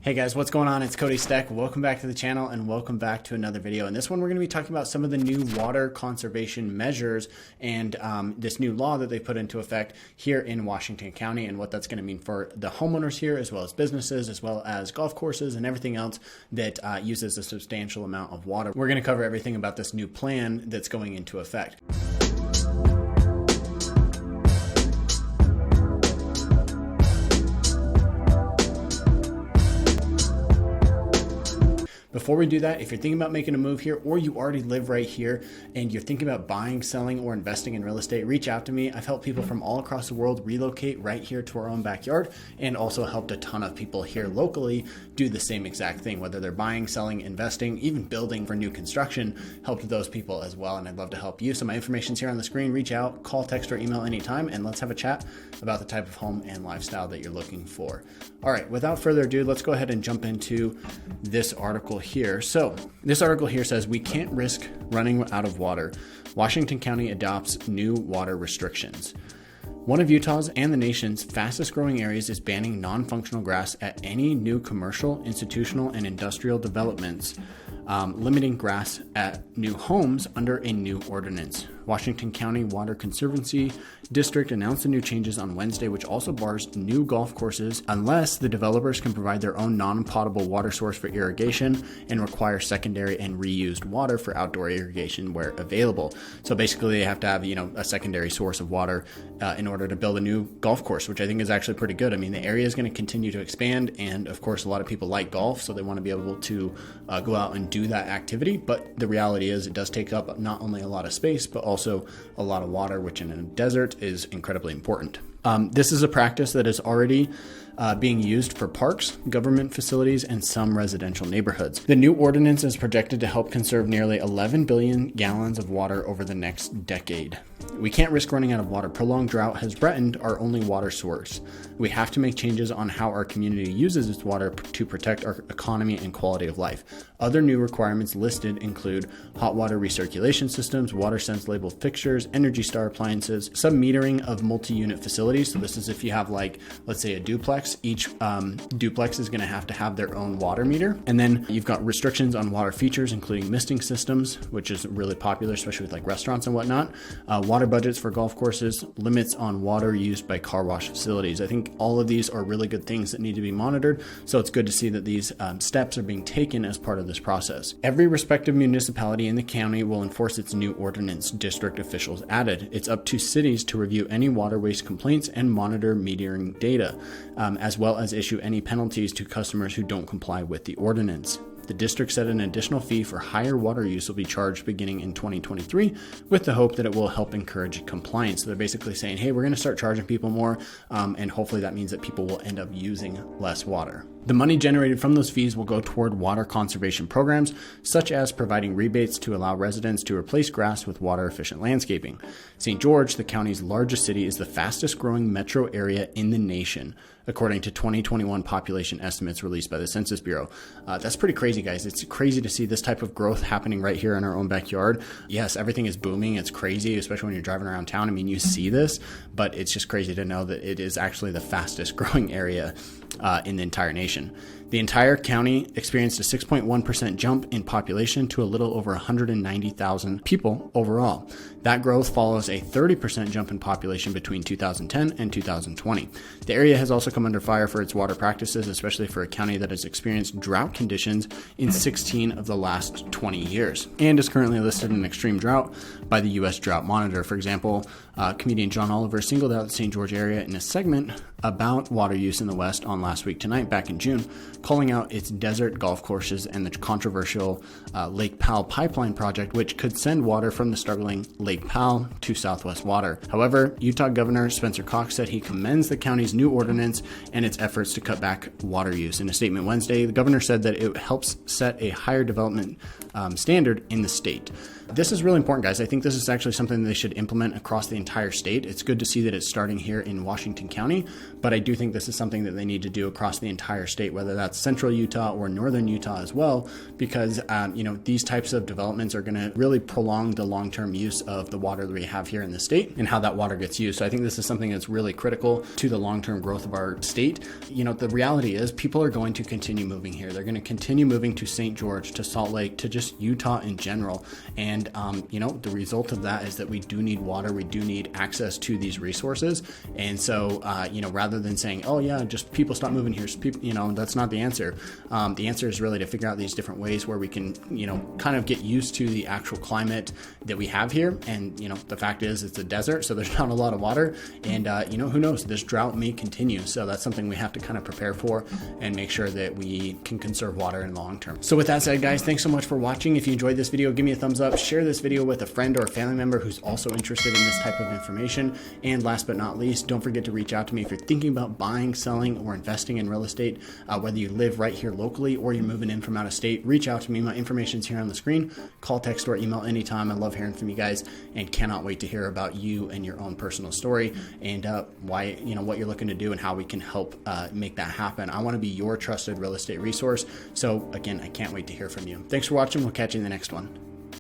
Hey guys, what's going on? It's Cody Steck. Welcome back to the channel and welcome back to another video. In this one, we're going to be talking about some of the new water conservation measures and this new law that they put into effect here in Washington County and what that's going to mean for the homeowners here, as well as businesses, as well as golf courses and everything else that uses a substantial amount of water. We're going to cover everything about this new plan that's going into effect. Before we do that, if you're thinking about making a move here or you already live right here and you're thinking about buying, selling, or investing in real estate, reach out to me. I've helped people from all across the world relocate right here to our own backyard and also helped a ton of people here locally do the same exact thing, whether they're buying, selling, investing, even building for new construction, helped those people as well. And I'd love to help you. So my information's here on the screen. Reach out, call, text, or email anytime, and let's have a chat about the type of home and lifestyle that you're looking for. All right, without further ado, let's go ahead and jump into this article here. So this article here says we can't risk running out of water. Washington County adopts new water restrictions. One of Utah's and the nation's fastest growing areas is banning non-functional grass at any new commercial, institutional, and industrial developments, limiting grass at new homes under a new ordinance. Washington County Water Conservancy District announced the new changes on Wednesday, which also bars new golf courses unless the developers can provide their own non-potable water source for irrigation and require secondary and reused water for outdoor irrigation where available. So basically they have to have, a secondary source of water in order to build a new golf course, which I think is actually pretty good. I mean, the area is going to continue to expand. And of course, a lot of people like golf, so they want to be able to go out and do that activity. But the reality is it does take up not only a lot of space, but also a lot of water, which in a desert is incredibly important. This is a practice that is already being used for parks, government facilities, and some residential neighborhoods. The new ordinance is projected to help conserve nearly 11 billion gallons of water over the next decade. We can't risk running out of water. Prolonged drought has threatened our only water source. We have to make changes on how our community uses its water to protect our economy and quality of life. Other new requirements listed include hot water recirculation systems, water sense labeled fixtures, Energy Star appliances, sub-metering of multi-unit facilities. So this is if you have let's say a duplex, each duplex is going to have their own water meter. And then you've got restrictions on water features, including misting systems, which is really popular, especially with restaurants and whatnot. Water budgets for golf courses, limits on water used by car wash facilities. I think all of these are really good things that need to be monitored. So it's good to see that these steps are being taken as part of this process. Every respective municipality in the county will enforce its new ordinance, district officials added. It's up to cities to review any water waste complaints and monitor metering data, as well as issue any penalties to customers who don't comply with the ordinance. The district said an additional fee for higher water use will be charged beginning in 2023 with the hope that it will help encourage compliance. So they're basically saying, hey, we're going to start charging people more, and hopefully that means that people will end up using less water. The money generated from those fees will go toward water conservation programs, such as providing rebates to allow residents to replace grass with water-efficient landscaping. St. George, the county's largest city, is the fastest growing metro area in the nation, according to 2021 population estimates released by the Census Bureau. That's pretty crazy, guys. It's crazy to see this type of growth happening right here in our own backyard. Yes, everything is booming. It's crazy, especially when you're driving around town. I mean, you see this, but it's just crazy to know that it is actually the fastest growing area in the entire nation. The entire county experienced a 6.1% jump in population to a little over 190,000 people overall. That growth follows a 30% jump in population between 2010 and 2020. The area has also come under fire for its water practices, especially for a county that has experienced drought conditions in 16 of the last 20 years and is currently listed in extreme drought by the U.S. Drought Monitor. For example, comedian John Oliver singled out the St. George area in a segment about water use in the West on Last Week Tonight back in June, calling out its desert golf courses and the controversial Lake Powell pipeline project, which could send water from the struggling Lake Powell to Southwest Water. However, Utah Governor Spencer Cox said he commends the county's new ordinance and its efforts to cut back water use. In a statement Wednesday, the governor said that it helps set a higher development standard in the state. This is really important, guys. I think this is actually something they should implement across the entire state. It's good to see that it's starting here in Washington County, but I do think this is something that they need to do across the entire state, whether that's central Utah or northern Utah as well, because these types of developments are going to really prolong the long-term use of the water that we have here in the state and how that water gets used. So I think this is something that's really critical to the long-term growth of our state. The reality is people are going to continue moving here. They're going to continue moving to St. George, to Salt Lake, to just Utah in general. And, the result of that is that we do need water. We do need access to these resources. And so, rather than saying, oh yeah, just people stop moving here, that's not the answer. The answer is really to figure out these different ways where we can, kind of get used to the actual climate that we have here. And, the fact is it's a desert, so there's not a lot of water. And, who knows, this drought may continue. So that's something we have to kind of prepare for and make sure that we can conserve water in the long term. So with that said, guys, thanks so much for watching. If you enjoyed this video, give me a thumbs up, share this video with a friend or a family member who's also interested in this type of information. And last but not least, don't forget to reach out to me if you're thinking about buying, selling, or investing in real estate, whether you live right here locally or you're moving in from out of state. Reach out to me. My information's here on the screen. Call, text, or email anytime. I love hearing from you guys and cannot wait to hear about you and your own personal story and why, what you're looking to do and how we can help make that happen. I want to be your trusted real estate resource. So again, I can't wait to hear from you. Thanks for watching. We'll catch you in the next one.